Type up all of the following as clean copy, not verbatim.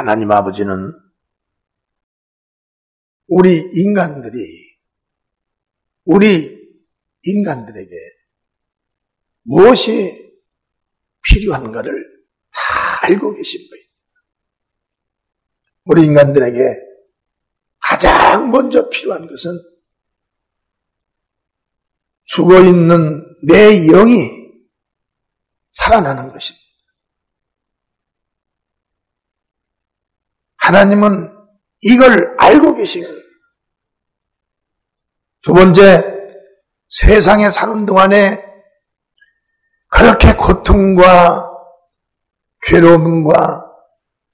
하나님 아버지는 우리 인간들에게 무엇이 필요한가를 다 알고 계신 분입니다. 우리 인간들에게 가장 먼저 필요한 것은 죽어있는 내 영이 살아나는 것입니다. 하나님은 이걸 알고 계신 거예요. 두 번째, 세상에 사는 동안에 그렇게 고통과 괴로움과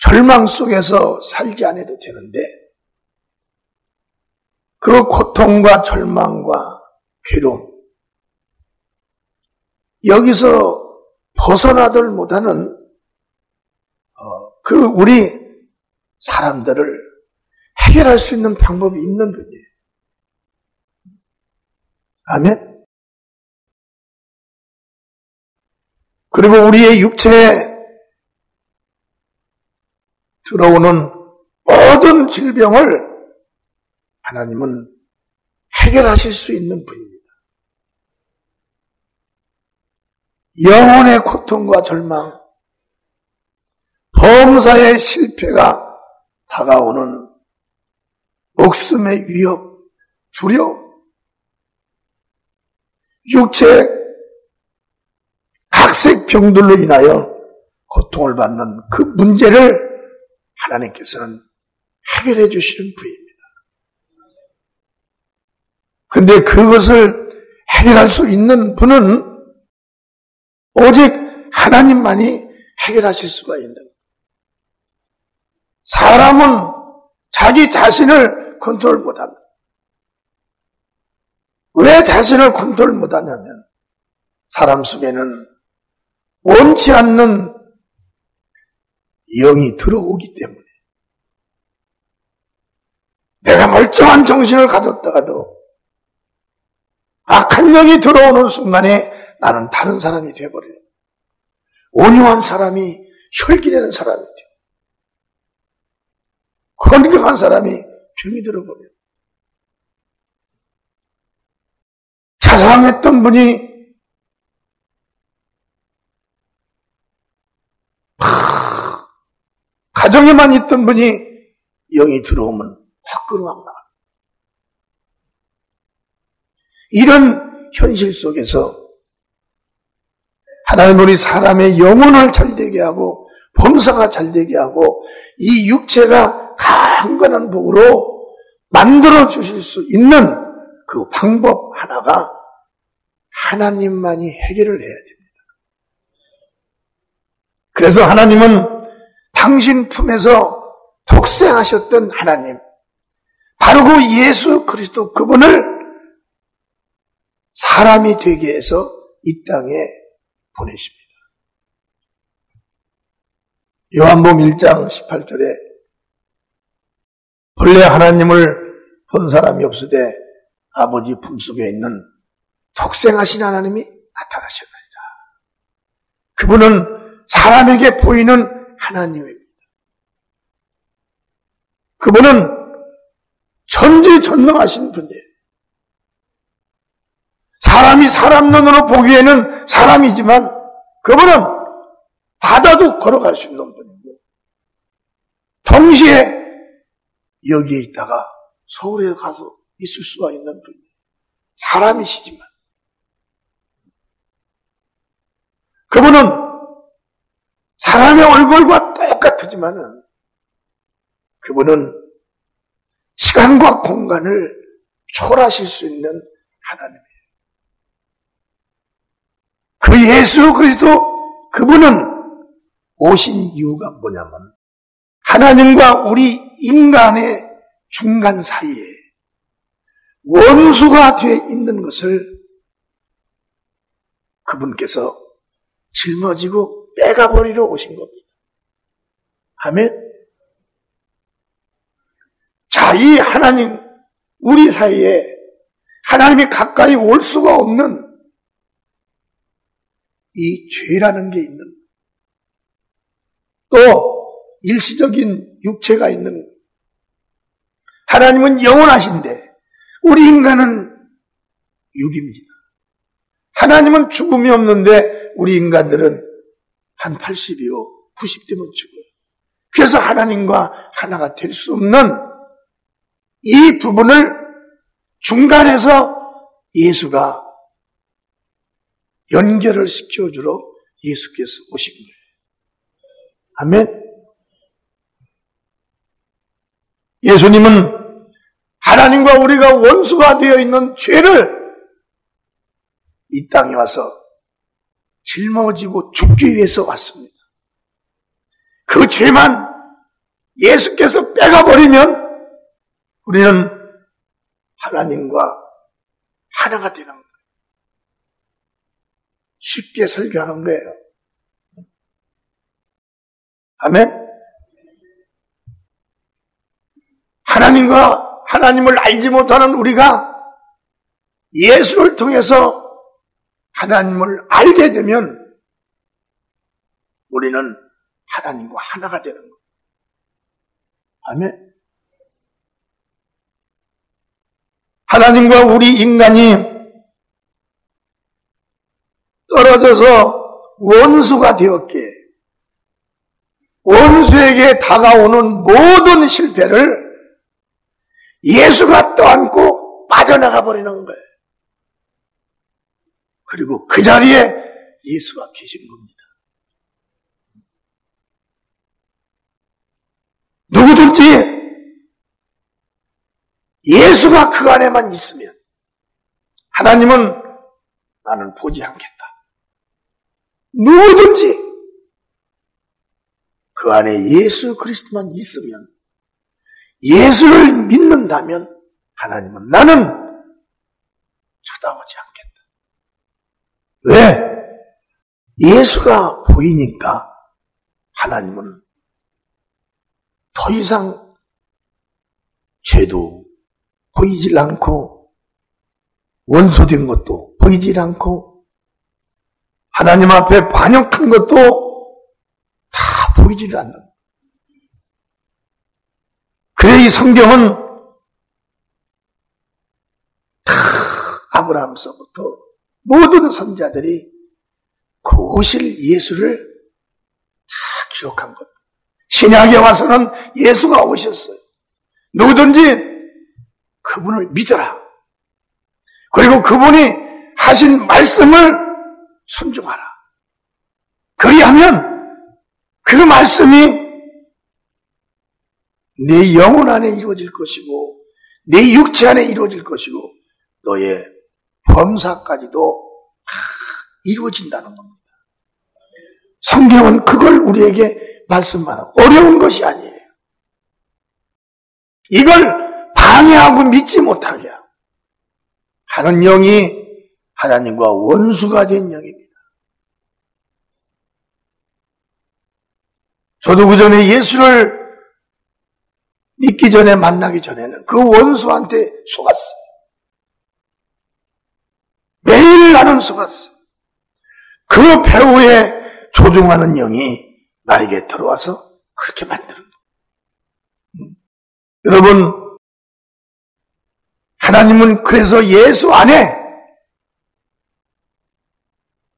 절망 속에서 살지 않아도 되는데 그 고통과 절망과 괴로움, 여기서 벗어나들 못하는 우리 사람들을 해결할 수 있는 방법이 있는 분이에요. 아멘. 그리고 우리의 육체에 들어오는 모든 질병을 하나님은 해결하실 수 있는 분입니다. 영혼의 고통과 절망, 범사의 실패가 다가오는 목숨의 위협, 두려움, 육체의 각색 병들로 인하여 고통을 받는 그 문제를 하나님께서는 해결해 주시는 분입니다. 그런데 그것을 해결할 수 있는 분은 오직 하나님만이 해결하실 수가 있는 거예요. 사람은 자기 자신을 컨트롤 못합니다. 왜 자신을 컨트롤 못하냐면 사람 속에는 원치 않는 영이 들어오기 때문에 내가 멀쩡한 정신을 가졌다가도 악한 영이 들어오는 순간에 나는 다른 사람이 되어버려요. 온유한 사람이 혈기내는 사람이 돼요. 건강한 사람이 병이 들어버려요. 자상했던 분이 가정에만 있던 분이 영이 들어오면 화끈하게 나가요. 이런 현실 속에서 하나님 우리 사람의 영혼을 잘되게 하고 범사가 잘되게 하고 이 육체가 강건한 복으로 만들어 주실 수 있는 그 방법 하나가 하나님만이 해결을 해야 됩니다. 그래서 하나님은 당신 품에서 독생하셨던 하나님, 바로 그 예수 그리스도 그분을 사람이 되게 해서 이 땅에 보내십니다. 요한복음 1장 18절에 본래 하나님을 본 사람이 없으되 아버지 품속에 있는 독생하신 하나님이 나타나셨느니라. 그분은 사람에게 보이는 하나님입니다. 그분은 전지전능하신 분이에요. 사람이 사람 눈으로 보기에는 사람이지만 그분은 바다도 걸어갈 수 있는 분이고 동시에 여기에 있다가 서울에 가서 있을 수가 있는 분이에요. 사람이시지만 그분은 사람의 얼굴과 똑같지만은 그분은 시간과 공간을 초월하실 수 있는 하나님이에요. 그 예수 그리스도 그분은 오신 이유가 뭐냐면 하나님과 우리 인간의 중간 사이에 원수가 되어 있는 것을 그분께서 짊어지고 빼가버리러 오신 겁니다. 아멘? 자, 이 하나님, 우리 사이에 하나님이 가까이 올 수가 없는 이 죄라는 게 있는, 또 일시적인 육체가 있는 거예요. 하나님은 영원하신데 우리 인간은 육입니다. 하나님은 죽음이 없는데 우리 인간들은 한 80이요, 90되면 죽어요. 그래서 하나님과 하나가 될 수 없는 이 부분을 중간에서 예수가 연결을 시켜주러 예수께서 오신 거예요. 아멘. 예수님은 하나님과 우리가 원수가 되어 있는 죄를 이 땅에 와서 짊어지고 죽기 위해서 왔습니다. 그 죄만 예수께서 빼가버리면 우리는 하나님과 하나가 되는 거예요. 쉽게 설교하는 거예요. 아멘. 하나님을 알지 못하는 우리가 예수를 통해서 하나님을 알게 되면 우리는 하나님과 하나가 되는 거예요. 아멘. 하나님과 우리 인간이 떨어져서 원수가 되었기에 원수에게 다가오는 모든 실패를 예수가 떠안고 빠져나가 버리는 거예요. 그리고 그 자리에 예수가 계신 겁니다. 누구든지 예수가 그 안에만 있으면 하나님은 나는 보지 않겠다. 누구든지 그 안에 예수 그리스도만 있으면, 예수를 믿는다면 하나님은 나는 쳐다보지 않겠다. 왜? 예수가 보이니까 하나님은 더 이상 죄도 보이질 않고 원소된 것도 보이질 않고 하나님 앞에 반역한 것도 다 보이질 않는 거예요. 그래 이 성경은 다 아브라함서부터 모든 선자들이 그 오실 예수를 다 기록한 겁니다. 신약에 와서는 예수가 오셨어요. 누구든지 그분을 믿어라. 그리고 그분이 하신 말씀을 순종하라. 그리하면 그 말씀이 내 영혼 안에 이루어질 것이고 내 육체 안에 이루어질 것이고 너의 범사까지도 다 이루어진다는 겁니다. 성경은 그걸 우리에게 말씀하는 어려운 것이 아니에요. 이걸 방해하고 믿지 못하게 하는 영이 하나님과 원수가 된 영입니다. 저도 그 전에 예수를 믿기 전에 만나기 전에는 그 원수한테 속았어요. 매일 나는 속았어요. 그 배후에 조종하는 영이 나에게 들어와서 그렇게 만드는 거예요. 여러분, 하나님은 그래서 예수 안에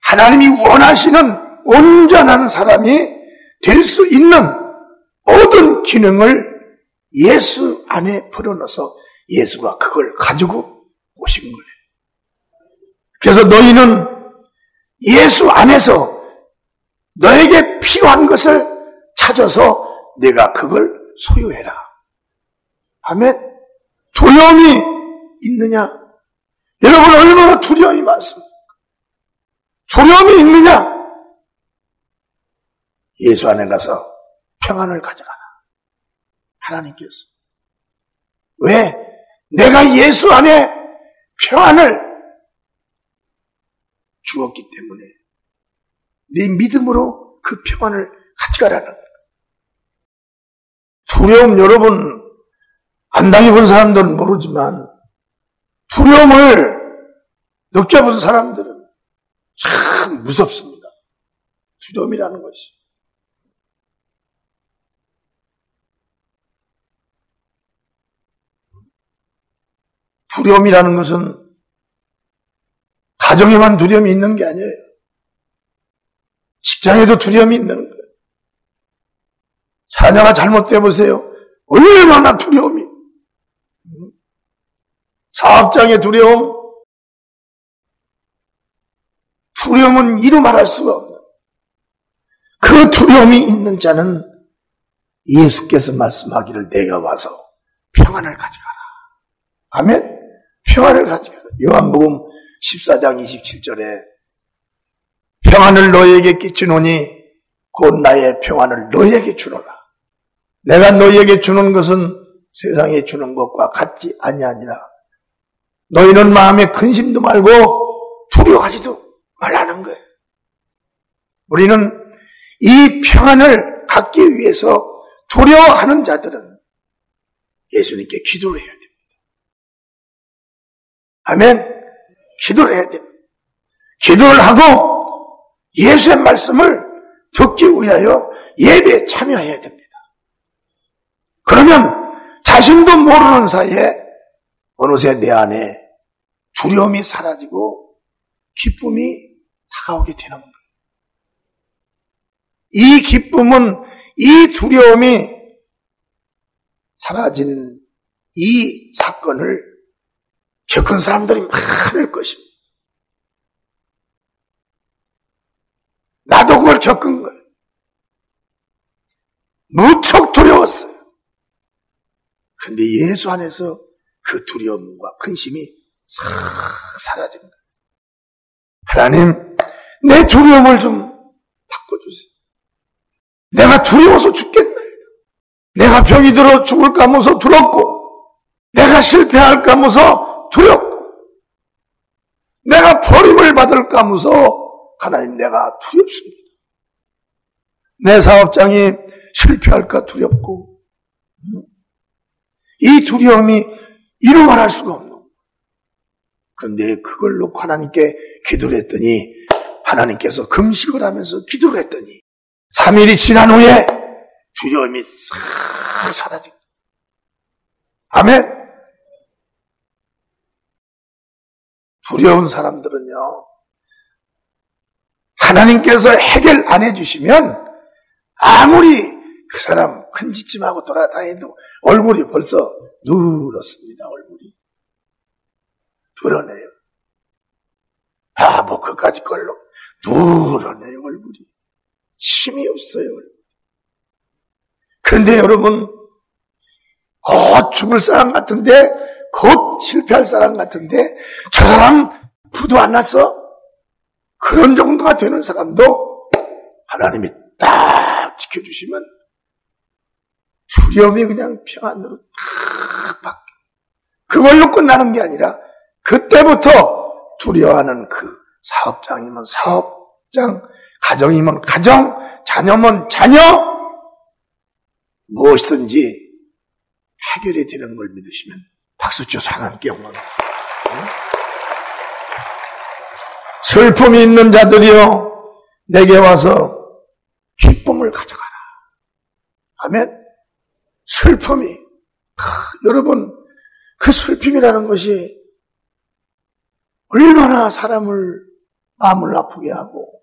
하나님이 원하시는 온전한 사람이 될 수 있는 모든 기능을 예수 안에 풀어넣어서 예수가 그걸 가지고 오신 거예요. 그래서 너희는 예수 안에서 너에게 필요한 것을 찾아서 내가 그걸 소유해라. 아멘. 두려움이 있느냐? 여러분 얼마나 두려움이 많습니까? 두려움이 있느냐? 예수 안에 가서 평안을 가져가라. 하나님께서. 왜? 내가 예수 안에 평안을 주었기 때문에 네 믿음으로 그 평안을 가져가라는 거예요. 두려움 여러분 안 당해본 사람들은 모르지만 두려움을 느껴본 사람들은 참 무섭습니다. 두려움이라는 것이. 두려움이라는 것은 가정에만 두려움이 있는 게 아니에요. 직장에도 두려움이 있는 거예요. 자녀가 잘못돼 보세요. 얼마나 두려움이. 사업장의 두려움. 두려움은 이루 말할 수가 없는. 그 두려움이 있는 자는 예수께서 말씀하기를 내가 와서 평안을 가져가라. 아멘. 평안을 가져가라. 요한복음 14장 27절에 평안을 너희에게 끼치노니 곧 나의 평안을 너희에게 주노라. 내가 너희에게 주는 것은 세상에 주는 것과 같지 아니하니라. 너희는 마음에 근심도 말고 두려워하지도 말라는 거예요. 우리는 이 평안을 갖기 위해서 두려워하는 자들은 예수님께 기도를 해야 됩니다. 아멘. 기도를 해야 됩니다. 기도를 하고 예수의 말씀을 듣기 위하여 예배에 참여해야 됩니다. 그러면 자신도 모르는 사이에 어느새 내 안에 두려움이 사라지고 기쁨이 다가오게 되는 거예요. 이 기쁨은 이 두려움이 사라진 이 사건을 겪은 사람들이 많을 것입니다. 나도 그걸 겪은 거예요. 무척 두려웠어요. 근데 예수 안에서 그 두려움과 근심이 싹 사라진 거예요. 하나님, 내 두려움을 좀 바꿔주세요. 내가 두려워서 죽겠나이다. 내가 병이 들어 죽을까 하면서 두렵고, 내가 실패할까 하면서 두렵고, 내가 버림을 받을까 하면서 하나님 내가 두렵습니다. 내 사업장이 실패할까 두렵고, 이 두려움이 이루 말할 수가 없는 거예요. 그런데 그걸 놓고 하나님께 기도를 했더니 하나님께서 금식을 하면서 기도를 했더니 3일이 지난 후에 두려움이 싹 사라진 거예요. 아멘. 두려운 사람들은요, 하나님께서 해결 안 해주시면 아무리 그 사람 큰 짓짐하고 돌아다니도 얼굴이 벌써 누렇습니다. 얼굴이 드러내요. 뭐 그까짓 걸로 누러내요. 얼굴이 힘이 없어요. 그런데 여러분, 곧 죽을 사람 같은데, 곧 실패할 사람 같은데, 저 사람 부도 안 났어? 그런 정도가 되는 사람도 하나님이 딱 지켜주시면 두려움이 그냥 평안으로 딱 바뀌어요. 그걸로 끝나는 게 아니라 그때부터 두려워하는 그 사업장이면 사업장, 가정이면 가정, 자녀면 자녀, 무엇이든지 해결이 되는 걸 믿으시면 박수 쳐서 하나님께 영광을. 슬픔이 있는 자들이여 내게 와서 기쁨을 가져가라. 아멘. 슬픔이, 여러분, 그 슬픔이라는 것이 얼마나 사람을 마음을 아프게 하고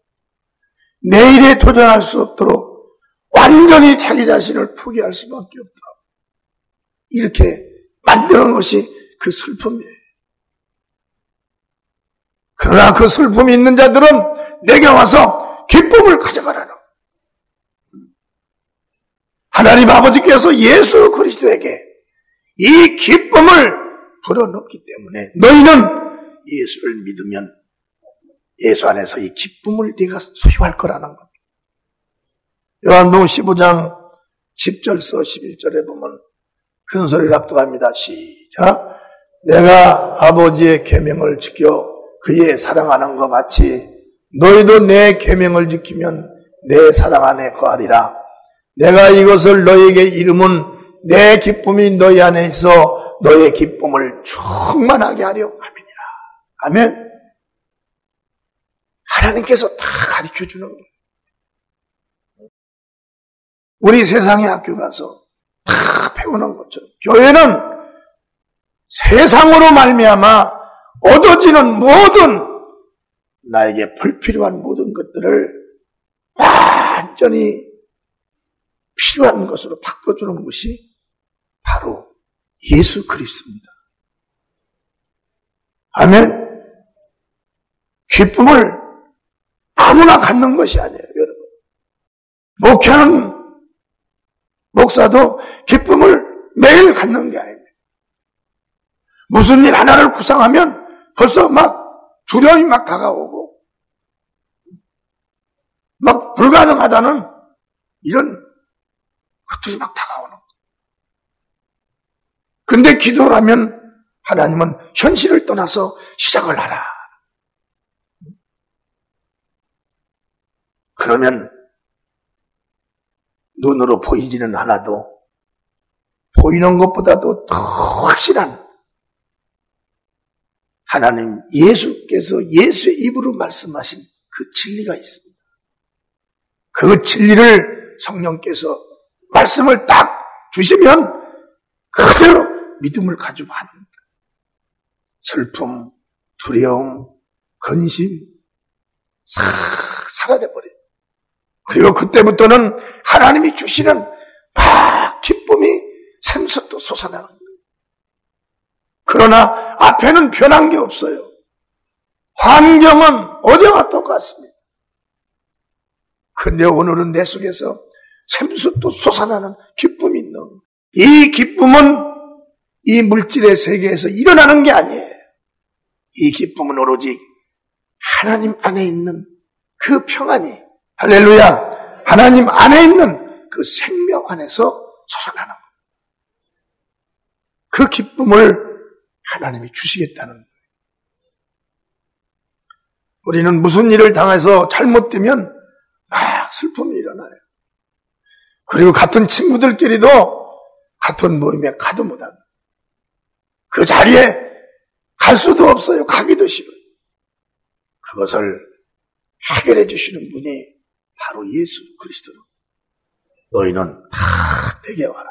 내일에 도전할 수 없도록 완전히 자기 자신을 포기할 수밖에 없다. 이렇게 만드는 것이 그 슬픔이에요. 그러나 그 슬픔이 있는 자들은 내게 와서 기쁨을 가져가라는 거예요. 하나님 아버지께서 예수 그리스도에게 이 기쁨을 불어넣기 때문에 너희는 예수를 믿으면 예수 안에서 이 기쁨을 네가 소유할 거라는 겁니다. 요한복음 15장 10절서 11절에 보면 큰 소리를 압도합니다. 시작. 내가 아버지의 계명을 지켜 그의 사랑하는 것 같이 너희도 내 계명을 지키면 내 사랑 안에 거하리라. 내가 이것을 너희에게 이름은 내 기쁨이 너희 안에 있어 너희의 기쁨을 충만하게 하려 함이니라. 아멘. 하나님께서 다 가르쳐주는 거예요. 우리 세상의 학교 가서 다 배우는 것처럼 교회는 세상으로 말미암아 얻어지는 모든 나에게 불필요한 모든 것들을 완전히 필요한 것으로 바꿔주는 것이 바로 예수 그리스도입니다. 아멘. 기쁨을 아무나 갖는 것이 아니에요, 여러분. 목회하는 목사도 기쁨을 매일 갖는 게 아닙니다. 무슨 일 하나를 구상하면 벌써 막 두려움이 막 다가오고 막 불가능하다는 이런 것들이 막 다가오는 거예요. 근데 기도를 하면 하나님은 현실을 떠나서 시작을 하라. 그러면 눈으로 보이지는 않아도 보이는 것보다도 더 확실한 하나님 예수께서 예수의 입으로 말씀하신 그 진리가 있습니다. 그 진리를 성령께서 말씀을 딱 주시면 그대로 믿음을 가지고 하는 거예요. 슬픔, 두려움, 근심 싹 사라져버려요. 그리고 그때부터는 하나님이 주시는 막 기쁨이 샘솟도 솟아나는 거예요. 그러나 앞에는 변한 게 없어요. 환경은 어제와 똑같습니다. 근데 오늘은 내 속에서 샘솟도 솟아나는 기쁨이 있는 거예요. 이 기쁨은 이 물질의 세계에서 일어나는 게 아니에요. 이 기쁨은 오로지 하나님 안에 있는 그 평안이, 할렐루야, 하나님 안에 있는 그 생명 안에서 솟아나는 거예요. 그 기쁨을 하나님이 주시겠다는 거예요. 우리는 무슨 일을 당해서 잘못되면 막 슬픔이 일어나요. 그리고 같은 친구들끼리도 같은 모임에 가도 못합니다. 그 자리에 갈 수도 없어요. 가기도 싫어요. 그것을 해결해 주시는 분이 바로 예수 그리스도로. 너희는 다 내게 와라.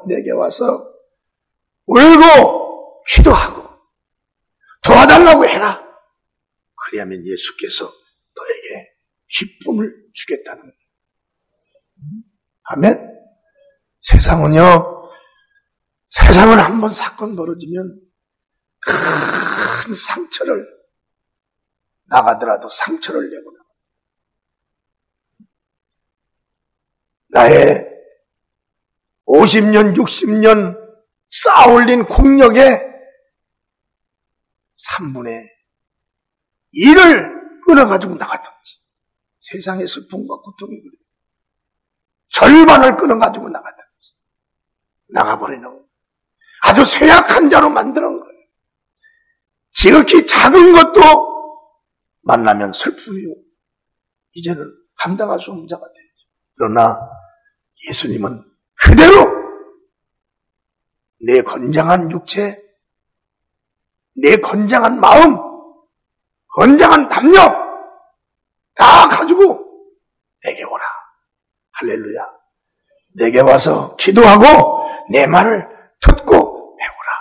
내게 와서 울고 기도하고 도와달라고 해라. 그래야면 예수께서 너에게 기쁨을 주겠다는 거예요. 아멘. 세상은 한번 사건 벌어지면 큰 상처를 나가더라도 상처를 내고 나의 50년, 60년 쌓아올린 공력의 3분의 1을 끊어가지고 나갔든지, 세상의 슬픔과 고통이 그래요. 절반을 끊어가지고 나갔든지, 나가버리는 거예요. 아주 쇠약한 자로 만드는 거예요. 지극히 작은 것도 만나면 슬픔이요. 이제는 감당할 수 없는 자가 돼요. 그러나 예수님은 그대로 내 건장한 육체, 내 건장한 마음, 건장한 담력 다 가지고 내게 오라. 할렐루야. 내게 와서 기도하고 내 말을 듣고 배우라.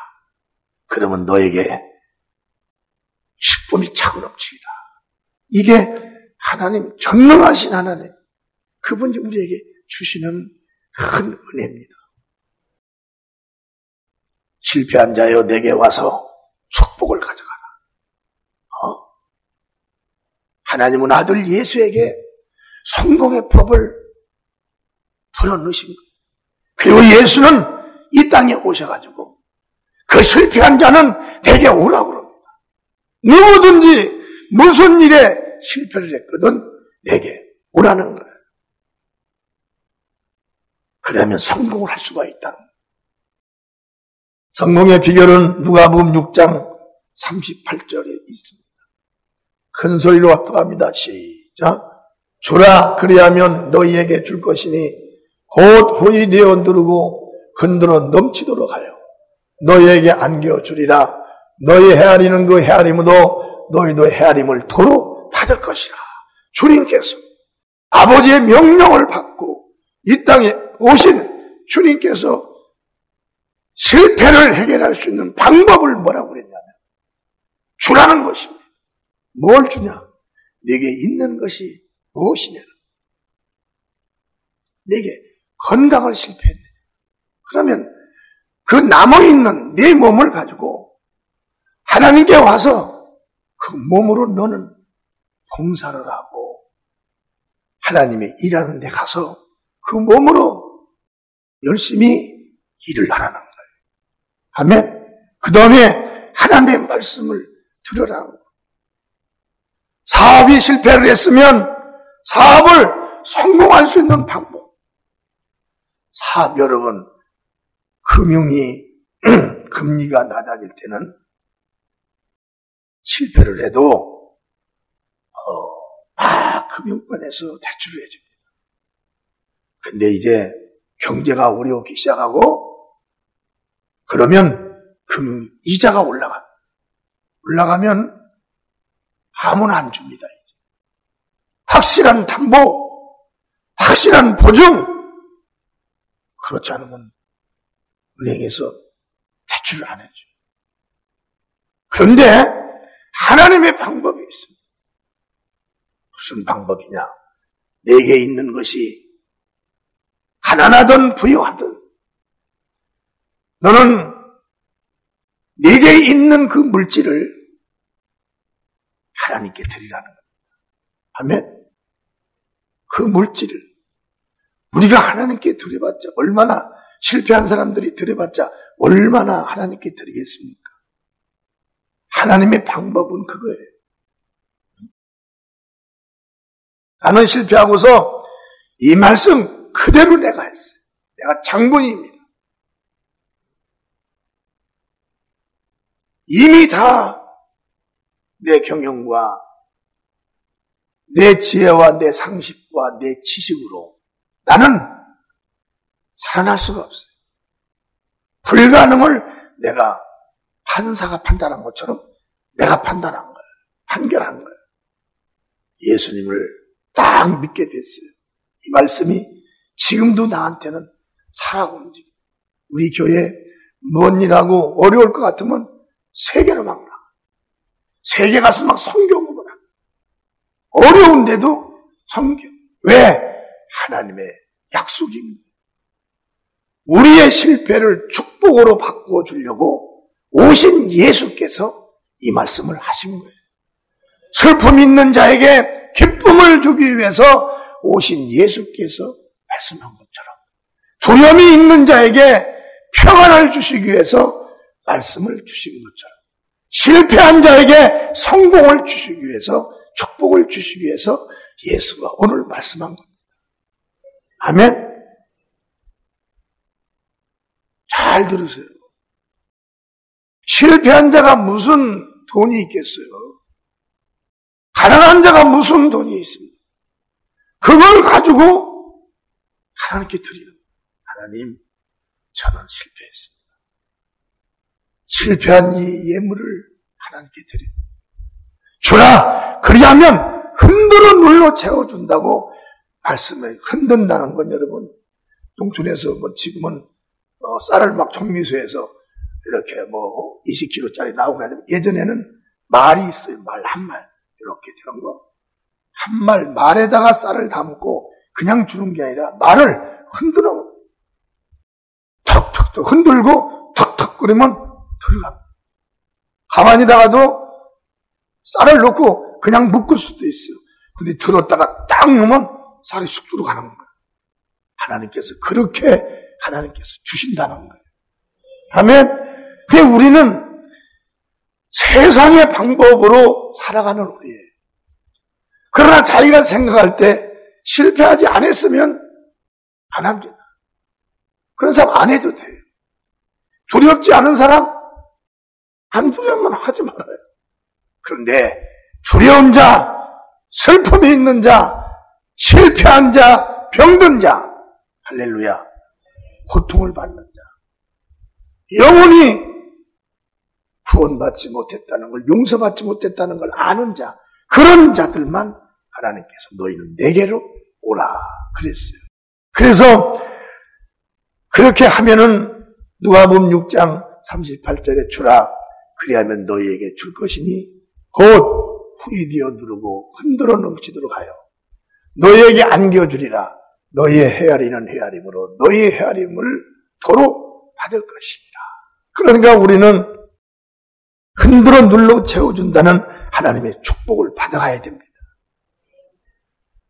그러면 너에게 기쁨이 차고 넘치리라. 이게 하나님, 전능하신 하나님, 그분이 우리에게 주시는 큰 은혜입니다. 실패한 자여 내게 와서 축복을 가져가라. 하나님은 아들 예수에게 성공의 법을 불어넣으신 거예요. 그리고 예수는 이 땅에 오셔가지고 그 실패한 자는 내게 오라고 그럽니다. 누구든지 무슨 일에 실패를 했거든 내게 오라는 거예요. 그러면 성공을 할 수가 있다는 거예요. 성공의 비결은 누가복음 6장 38절에 있습니다. 큰 소리로 합독합니다. 시작. 주라 그리하면 너희에게 줄 것이니 곧 후이되어 누르고 흔들어 넘치도록 하여 너희에게 안겨 주리라. 너희 헤아리는 그 헤아림으로 너희도 헤아림을 도로 받을 것이라. 주님께서 아버지의 명령을 받고 이 땅에 오신 주님께서 실패를 해결할 수 있는 방법을 뭐라고 그랬냐면 주라는 것입니다. 뭘 주냐? 내게 있는 것이 무엇이냐? 내게 건강을 실패했네. 그러면 그 남아있는 내 몸을 가지고 하나님께 와서 그 몸으로 너는 봉사를 하고 하나님의 일하는 데 가서 그 몸으로 열심히 일을 하라는 거예요. 아멘. 그 다음에 하나님의 말씀을 들으라는 거예요. 사업이 실패를 했으면 사업을 성공할 수 있는 방법. 사업 여러분, 금리가 낮아질 때는 실패를 해도 금융권에서 대출을 해줍니다. 근데 이제 경제가 어려우기 시작하고 그러면 이자가 올라가면 아무나 안 줍니다. 이제. 확실한 담보, 확실한 보증. 그렇지 않으면 은행에서 대출을 안 해줘요. 그런데 하나님의 방법이 있습니다. 무슨 방법이냐? 내게 있는 것이 가난하든 부유하든 너는 내게 있는 그 물질을 하나님께 드리라는 겁니다. 아멘. 그 물질을 우리가 하나님께 드려봤자 얼마나 실패한 사람들이 드려봤자 얼마나 하나님께 드리겠습니까? 하나님의 방법은 그거예요. 나는 실패하고서 이 말씀 그대로 내가 했어요. 내가 장본인입니다. 이미 다 내 경영과 내 지혜와 내 상식과 내 지식으로 나는 살아날 수가 없어요. 불가능을 내가 판사가 판단한 것처럼 내가 판단한 거예요. 판결한 거예요. 예수님을 딱 믿게 됐어요. 이 말씀이 지금도 나한테는 살아고 움직여요. 우리 교회 무언 일하고 어려울 것 같으면 세계로 막 나가. 세계 가서 막 성경 공부를 합니다. 어려운데도 성경. 왜? 하나님의 약속입니다. 우리의 실패를 축복으로 바꾸어 주려고 오신 예수께서 이 말씀을 하신 거예요. 슬픔 있는 자에게 기쁨을 주기 위해서 오신 예수께서 말씀한 것처럼 두려움이 있는 자에게 평안을 주시기 위해서 말씀을 주신 것처럼 실패한 자에게 성공을 주시기 위해서 축복을 주시기 위해서 예수가 오늘 말씀한 겁니다. 아멘. 잘 들으세요. 실패한 자가 무슨 돈이 있겠어요? 가난한 자가 무슨 돈이 있습니까? 그걸 가지고 하나님께 드리는 거예요. 하나님, 저는 실패했습니다. 실패한 이 예물을 하나님께 드립니다. 주라! 그리하면 흔들어 눌러 채워준다고 말씀을 흔든다는 건 여러분, 농촌에서 지금은 쌀을 막 정미소에서 이렇게 20kg짜리 나오고 하지만 예전에는 말이 있어요. 말 한 말. 이렇게 되는 거. 한 말, 말에다가 쌀을 담고 그냥 주는 게 아니라 말을 흔들어. 턱턱턱 흔들고 턱턱 끓이면 들어갑니다. 가만히 다가도 쌀을 넣고 그냥 묶을 수도 있어요. 근데 들었다가 딱 넣으면 쌀이 쑥 들어가는 거예요. 하나님께서 그렇게 하나님께서 주신다는 거예요. 아멘. 그게 우리는 세상의 방법으로 살아가는 우리예요. 그러나 자기가 생각할 때 실패하지 않았으면 안 합니다. 그런 사람 안 해도 돼요. 두렵지 않은 사람 안 두려우면 하지 말아요. 그런데 두려운 자, 슬픔이 있는 자, 실패한 자, 병든 자, 할렐루야, 고통을 받는 자, 영원히 구원받지 못했다는 걸, 용서받지 못했다는 걸 아는 자, 그런 자들만 하나님께서 너희는 내게로 오라 그랬어요. 그래서 그렇게 하면은 누가복음 6장 38절에 주라 그리하면 너희에게 줄 것이니 곧 후이되어 누르고 흔들어 넘치도록 하여 너희에게 안겨주리라. 너희의 헤아리는 헤아림으로 너희의 헤아림을 도로 받을 것이니라. 그러니까 우리는 흔들어 눌러 채워준다는 하나님의 축복을 받아가야 됩니다.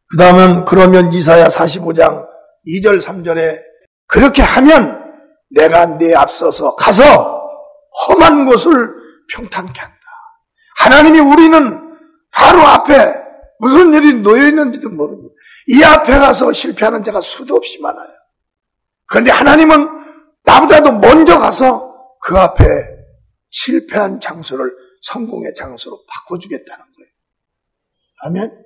그 다음은 그러면 이사야 45장 2절 3절에 그렇게 하면 내가 네 앞서서 가서 험한 곳을 평탄케 한다. 하나님이 우리는 바로 앞에 무슨 일이 놓여있는지도 모릅니다. 이 앞에 가서 실패하는 자가 수도 없이 많아요. 그런데 하나님은 나보다도 먼저 가서 그 앞에 실패한 장소를 성공의 장소로 바꿔주겠다는 거예요. 아멘?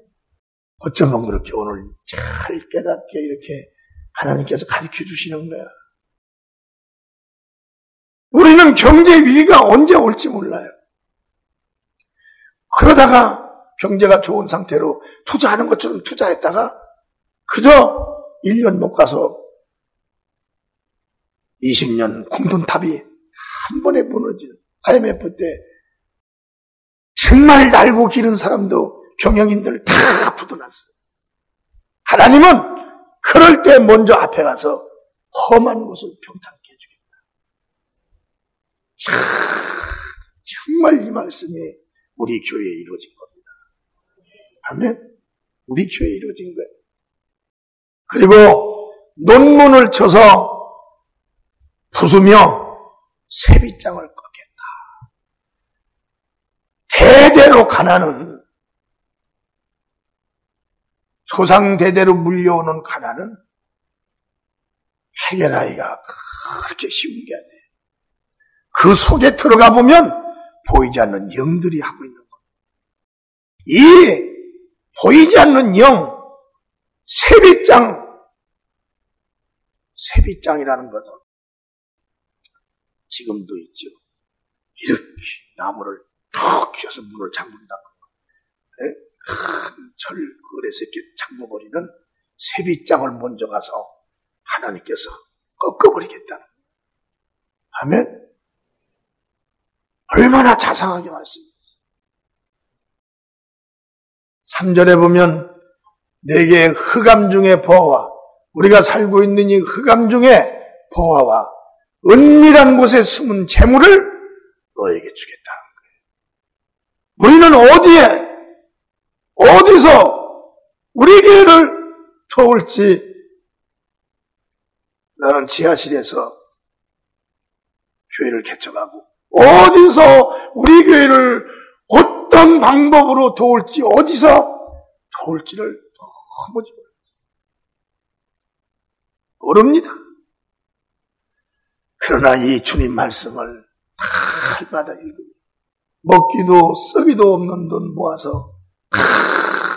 어쩌면 그렇게 오늘 잘 깨닫게 이렇게 하나님께서 가르쳐 주시는 거야. 우리는 경제 위기가 언제 올지 몰라요. 그러다가 경제가 좋은 상태로 투자하는 것처럼 투자했다가 그저 1년 못 가서 20년 공돈탑이 한 번에 무너지는 IMF 때 정말 날고 기른 사람도 경영인들 다 부도났어요. 하나님은 그럴 때 먼저 앞에 가서 험한 곳을 평탄케 해주겠다. 정말 이 말씀이 우리 교회에 이루어진 겁니다. 아멘? 우리 교회에 이루어진 거예요. 그리고 논문을 쳐서 부수며 세빗장을 꺾겠다. 대대로 가난은, 조상 대대로 물려오는 가난은 해결하기가 그렇게 쉬운 게 아니에요. 그 속에 들어가 보면 보이지 않는 영들이 하고 있는 겁니다. 이 보이지 않는 영, 세빗장이라는 것은 지금도 있죠. 이렇게 나무를 턱 키워서 문을 잠근다고. 큰 철거에서 이렇게 잠궈버리는 세빗장을 먼저 가서 하나님께서 꺾어버리겠다는. 아멘? 얼마나 자상하게 말씀이에요. 3절에 보면 내게 흑암 중의 보화와 우리가 살고 있는 이 흑암 중의 보화와 은밀한 곳에 숨은 재물을 너에게 주겠다는 거예요. 우리는 어디서 우리 교회를 도울지 나는 지하실에서 교회를 개척하고 어디서 우리 교회를 어떤 방법으로 도울지 어디서 도울지를 너무 모릅니다. 그러나 이 주님 말씀을 날마다 읽으면 먹기도 쓰기도 없는 돈 모아서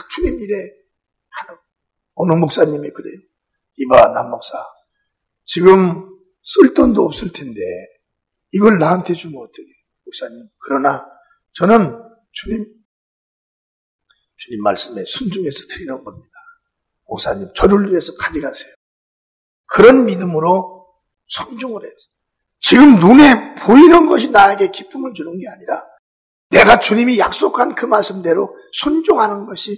주님 일에 하는 어느 목사님이 그래요. 이봐 남 목사 지금 쓸 돈도 없을 텐데 이걸 나한테 주면 어떡해 목사님. 그러나 저는 주님 말씀에 순종해서 드리는 겁니다. 목사님 저를 위해서 가져가세요. 그런 믿음으로 순종을 해요. 지금 눈에 보이는 것이 나에게 기쁨을 주는 게 아니라 내가 주님이 약속한 그 말씀대로 순종하는 것이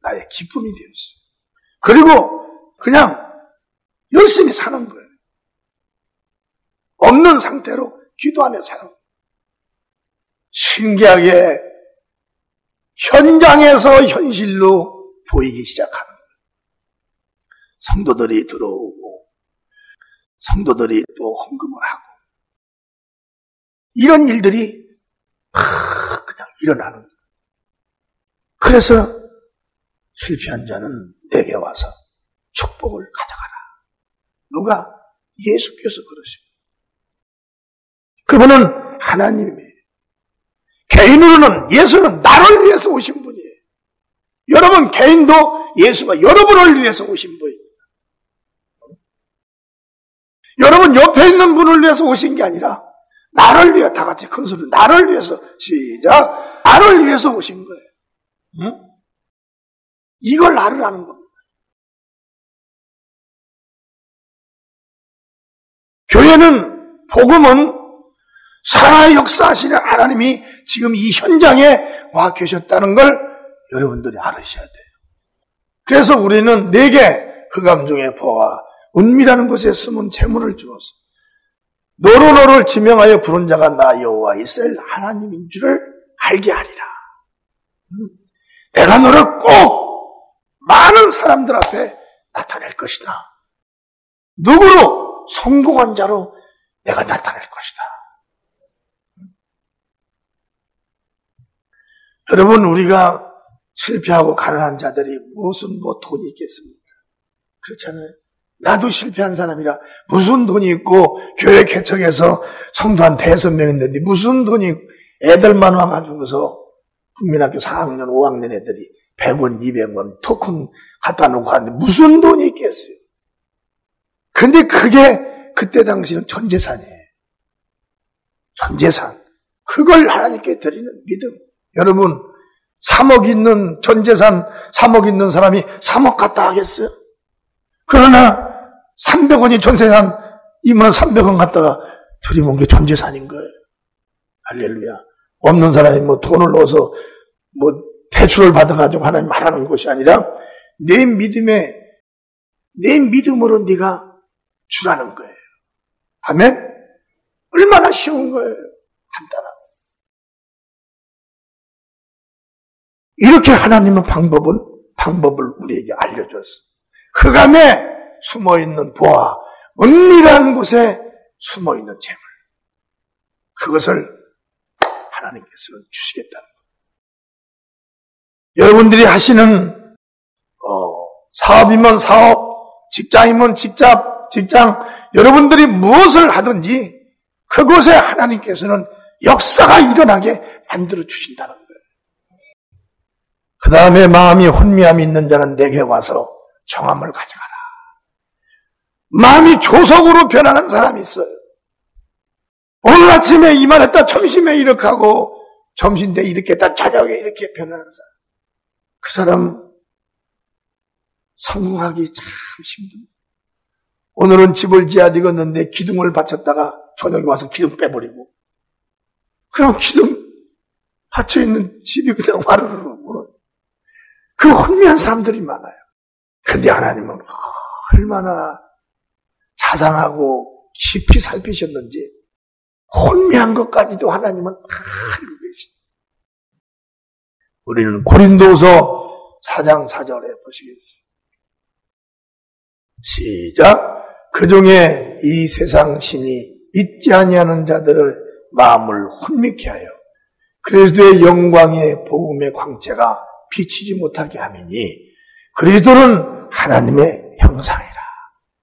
나의 기쁨이 되었어요. 그리고 그냥 열심히 사는 거예요. 없는 상태로 기도하며 사는 거예요. 신기하게 현장에서 현실로 보이기 시작하는 거예요. 성도들이 들어오고 성도들이 또 헌금을 하고 이런 일들이 그냥 일어나는 거예요. 그래서 실패한 자는 내게 와서 축복을 가져가라. 누가? 예수께서 그러시고 그분은 하나님이에요. 개인으로는 예수는 나를 위해서 오신 분이에요. 여러분 개인도 예수가 여러분을 위해서 오신 분입니다. 여러분 옆에 있는 분을 위해서 오신 게 아니라 나를 위해 다 같이 큰 소리로 나를 위해서 시작 나를 위해서 오신 거예요. 응? 이걸 알으라는 겁니다. 교회는 복음은 살아 역사하시는 하나님이 지금 이 현장에 와 계셨다는 걸 여러분들이 알으셔야 돼요. 그래서 우리는 내게 흑암 중에 보아 은밀한 곳에 숨은 재물을 주어서 너로 너를 지명하여 부른 자가 나 여호와 이스라엘 하나님인 줄을 알게 하리라. 내가 너를 꼭 많은 사람들 앞에 나타낼 것이다. 누구로? 성공한 자로 내가 나타낼 것이다. 여러분, 우리가 실패하고 가난한 자들이 무슨 돈이 있겠습니까? 그렇잖아요. 나도 실패한 사람이라 무슨 돈이 있고 교회 개척해서 성도 한 5명 있는데 무슨 돈이 애들만 와가지고서 국민학교 4학년, 5학년 애들이 100원, 200원 토큰 갖다 놓고 하는데 무슨 돈이 있겠어요? 근데 그게 그때 당시는 전 재산이에요. 전 재산. 그걸 하나님께 드리는 믿음. 여러분, 3억 있는 전 재산 3억 있는 사람이 3억 갖다 하겠어요? 그러나 300원이 전 재산 이면 300원 갖다가 드리면 게 전 재산인 거예요. 할렐루야. 없는 사람이 돈을 넣어서 대출을 받아가지고 하나님 말하는 것이 아니라 내 믿음으로 네가 주라는 거예요. 아멘? 얼마나 쉬운 거예요. 간단하고. 이렇게 하나님은 방법을 우리에게 알려줬어. 흑암에 숨어있는 보아, 은밀한 곳에 숨어있는 재물. 그것을 하나님께서는 주시겠다는 거예요. 여러분들이 하시는 사업이면 사업, 직장이면 직장, 여러분들이 무엇을 하든지 그곳에 하나님께서는 역사가 일어나게 만들어 주신다는 거예요. 그 다음에 마음이 혼미함이 있는 자는 내게 와서 정함을 가져가라. 마음이 조석으로 변하는 사람이 있어요. 오늘 아침에 이만했다 점심에 이렇게 하고 점심 때 이렇게 했다 저녁에 이렇게 변하는 사람. 그 사람 성공하기 참 힘듭니다. 오늘은 집을 지어야 되겠는데 기둥을 받쳤다가 저녁에 와서 기둥 빼버리고 그럼 기둥 받쳐있는 집이 그냥 와르르 그 혼미한 사람들이 많아요. 근데 하나님은 얼마나 자상하고 깊이 살피셨는지 혼미한 것까지도 하나님은 다 알고 계십니다. 우리는 고린도서 4장 4절에 보시겠습니다. 시작. 그중에 이 세상 신이 믿지 아니하는 자들의 마음을 혼미케 하여 그리스도의 영광의 복음의 광채가 비치지 못하게 함이니 그리스도는 하나님의 형상이라.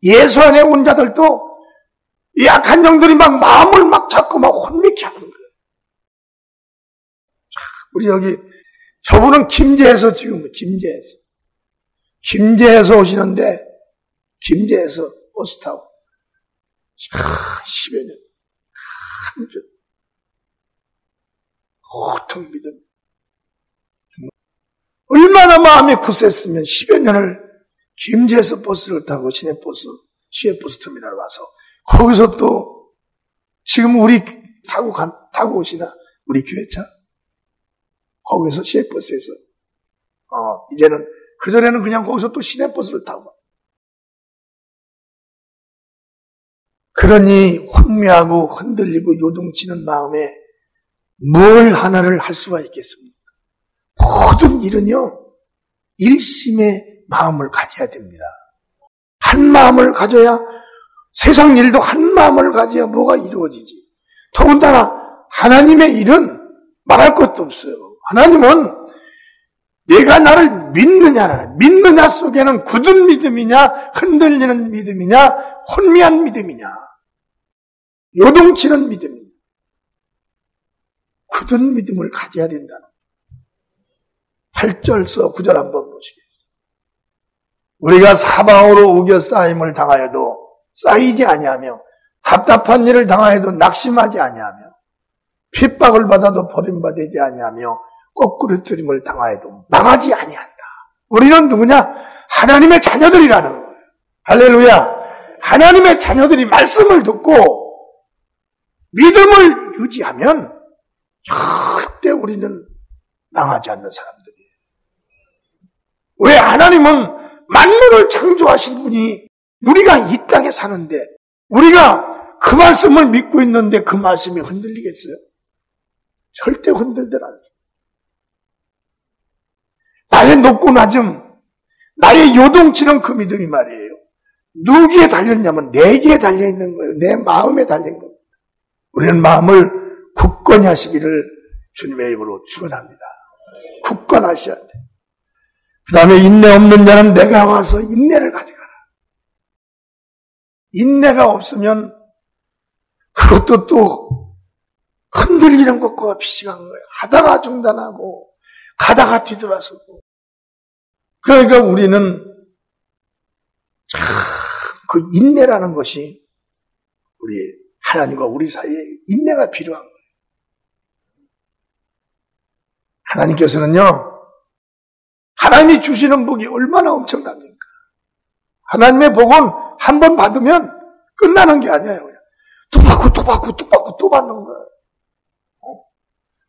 예수 안에 온 자들도 이 악한 영들이 막 마음을 막 자꾸 막 혼미케 하는 거예요. 우리 여기 저분은 김제에서 지금 김제에서 오시는데 김제에서 버스 타고 10여 년 호통 믿음. 얼마나 마음이 굳셌으면 10여 년을 김제에서 버스를 타고 시외버스 터미널 와서 거기서 또 지금 우리 타고 오시나 우리 교회차 거기서 시외버스에서 이제는 그전에는 그냥 거기서 또 시내버스를 타고 그러니 혼미하고 흔들리고 요동치는 마음에 뭘 하나를 할 수가 있겠습니까? 모든 일은요, 일심의 마음을 가져야 됩니다. 한 마음을 가져야, 세상 일도 한 마음을 가져야 뭐가 이루어지지. 더군다나, 하나님의 일은 말할 것도 없어요. 하나님은 내가 나를 믿느냐 속에는 굳은 믿음이냐, 흔들리는 믿음이냐, 혼미한 믿음이냐, 요동치는 믿음이냐. 굳은 믿음을 가져야 된다는 8절서 9절 한번 보시겠습니다. 우리가 사방으로 우겨싸임을 당하여도 쌓이지 아니하며 답답한 일을 당하여도 낙심하지 아니하며 핍박을 받아도 버림받지 아니하며 거꾸로뜨림을 당하여도 망하지 아니한다. 우리는 누구냐? 하나님의 자녀들이라는 거예요. 할렐루야. 하나님의 자녀들이 말씀을 듣고 믿음을 유지하면 절대 우리는 망하지 않는 사람들이에요. 왜? 하나님은 만물을 창조하신 분이 우리가 이 땅에 사는데 우리가 그 말씀을 믿고 있는데 그 말씀이 흔들리겠어요? 절대 흔들들 않습니다. 나의 높고 낮음, 나의 요동치는 그 믿음이 말이에요. 누구에 달렸냐면 내게 달려있는 거예요. 내 마음에 달린 겁니다. 우리는 마음을 굳건히 하시기를 주님의 이름으로 축원합니다. 굳건하셔야 돼. 그 다음에 인내 없는 자는 내가 와서 인내를 가져가라. 인내가 없으면 그것도 또 흔들리는 것과 비슷한 거예요. 하다가 중단하고 가다가 뒤돌아서고. 그러니까 우리는 참 그 인내라는 것이 우리 하나님과 우리 사이에 인내가 필요한 거예요. 하나님께서는요, 하나님이 주시는 복이 얼마나 엄청납니까? 하나님의 복은 한 번 받으면 끝나는 게 아니에요. 또 받고 또 받고 또 받고 또 받는 거예요.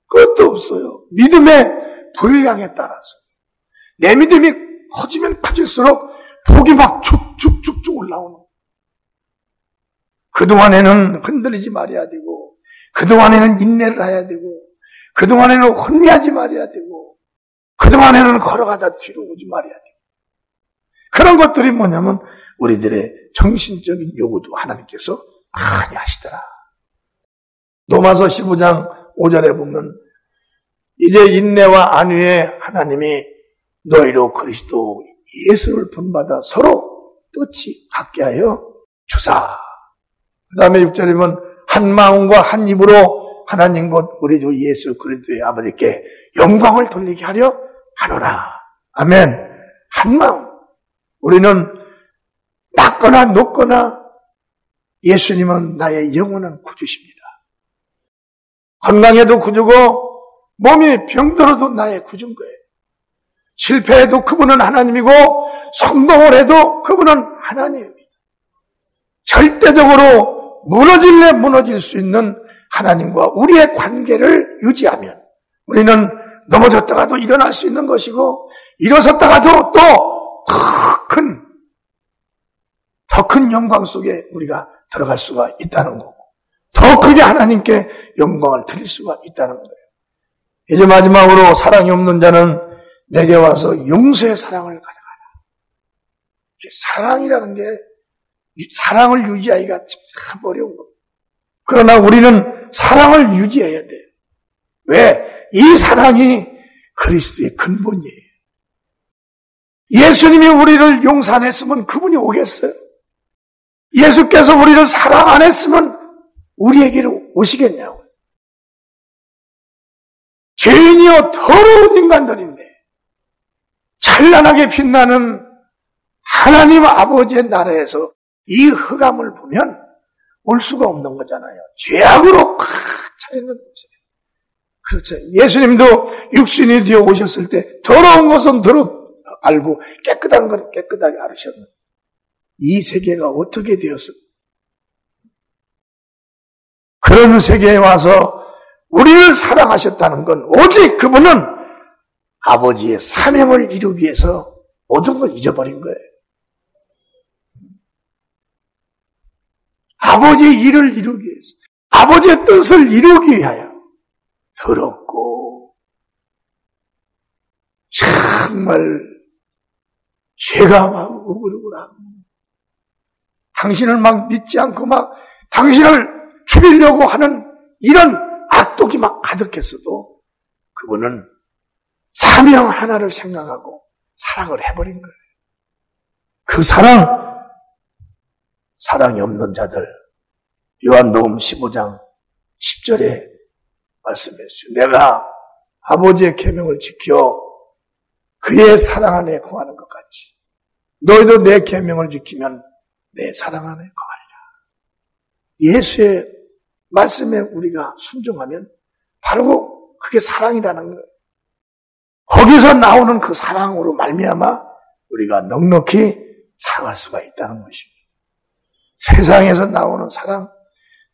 끝도 없어요. 믿음의 분량에 따라서. 내 믿음이 커지면 커질수록 복이 막 쭉쭉쭉쭉 올라오는 거예요. 그동안에는 흔들리지 말아야 되고, 그동안에는 인내를 해야 되고, 그동안에는 혼미하지 말아야 되고, 그동안에는 걸어가다 뒤로 오지 말아야 되고. 그런 것들이 뭐냐면 우리들의 정신적인 요구도 하나님께서 많이 하시더라. 로마서 15장 5절에 보면 이제 인내와 안위에 하나님이 너희로 그리스도 예수를 본받아 서로 뜻이 같게 하여 주사. 그 다음에 6절이면 한 마음과 한 입으로 하나님 곧 우리 주 예수 그리스도의 아버지께 영광을 돌리게 하려 하노라. 아멘. 한 마음. 우리는 낮거나 높거나 예수님은 나의 영원한 구주십니다. 건강해도 구주고 몸이 병들어도 나의 구주인 거예요. 실패해도 그분은 하나님이고 성공을 해도 그분은 하나님입니다. 절대적으로 무너질래 무너질 수 있는 하나님과 우리의 관계를 유지하면 우리는 넘어졌다가도 일어날 수 있는 것이고 일어섰다가도 또 더 큰 영광 속에 우리가 들어갈 수가 있다는 거고 더 크게 하나님께 영광을 드릴 수가 있다는 거예요. 이제 마지막으로 사랑이 없는 자는 내게 와서 용서의 사랑을 가져가라. 사랑이라는 게 사랑을 유지하기가 참 어려운 겁니다. 그러나 우리는 사랑을 유지해야 돼요. 왜? 이 사랑이 그리스도의 근본이에요. 예수님이 우리를 용서 안 했으면 그분이 오겠어요? 예수께서 우리를 사랑 안 했으면 우리에게로 오시겠냐고요. 죄인이여 더러운 인간들인데 찬란하게 빛나는 하나님 아버지의 나라에서 이 흑암을 보면 올 수가 없는 거잖아요. 죄악으로 꽉 차있는 곳에. 그렇죠. 예수님도 육신이 되어 오셨을 때 더러운 것은 알고 깨끗한 건 깨끗하게 알으셨는데 이 세계가 어떻게 되었을까? 그런 세계에 와서 우리를 사랑하셨다는 건 오직 그분은 아버지의 사명을 이루기 위해서 모든 걸 잊어버린 거예요. 아버지의 일을 이루기 위해서 아버지의 뜻을 이루기 위하여 더럽고 정말 죄가 막 우글우글하고 당신을 막 믿지 않고 막 당신을 죽이려고 하는 이런 악독이 막 가득했어도 그분은 사명 하나를 생각하고 사랑을 해버린 거예요. 그 사랑이 없는 자들 요한복음 15장 10절에 말씀했어요. 내가 아버지의 계명을 지켜 그의 사랑 안에 거하는 것 같이 너희도 내 계명을 지키면 내 사랑 안에 거하리라. 예수의 말씀에 우리가 순종하면 바로 그게 사랑이라는 거예요. 거기서 나오는 그 사랑으로 말미암아 우리가 넉넉히 사랑할 수가 있다는 것입니다. 세상에서 나오는 사랑,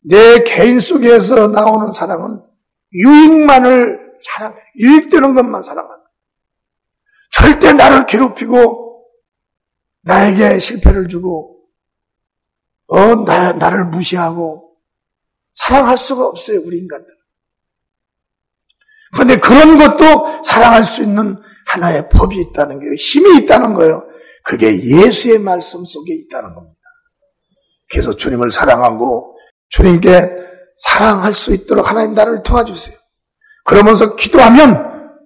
내 개인 속에서 나오는 사랑은 유익만을 사랑해. 유익되는 것만 사랑한다. 절대 나를 괴롭히고 나에게 실패를 주고 나를 무시하고 사랑할 수가 없어요, 우리 인간들은. 그런데 그런 것도 사랑할 수 있는 하나의 법이 있다는 거예요. 힘이 있다는 거예요. 그게 예수의 말씀 속에 있다는 겁니다. 그래서 주님을 사랑하고 주님께 사랑할 수 있도록 하나님 나를 도와주세요. 그러면서 기도하면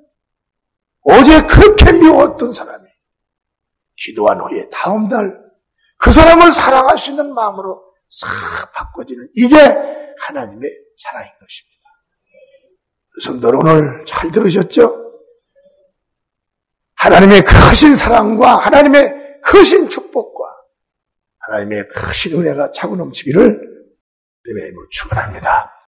어제 그렇게 미웠던 사람이 기도한 후에 다음 달 그 사람을 사랑할 수 있는 마음으로 싹 바꿔지는 이게 하나님의 사랑인 것입니다. 성도들 오늘 잘 들으셨죠? 하나님의 크신 사랑과 하나님의 크신 축복과 하나님의 크신 은혜가 차고 넘치기를 주님의 이름으로 축원합니다.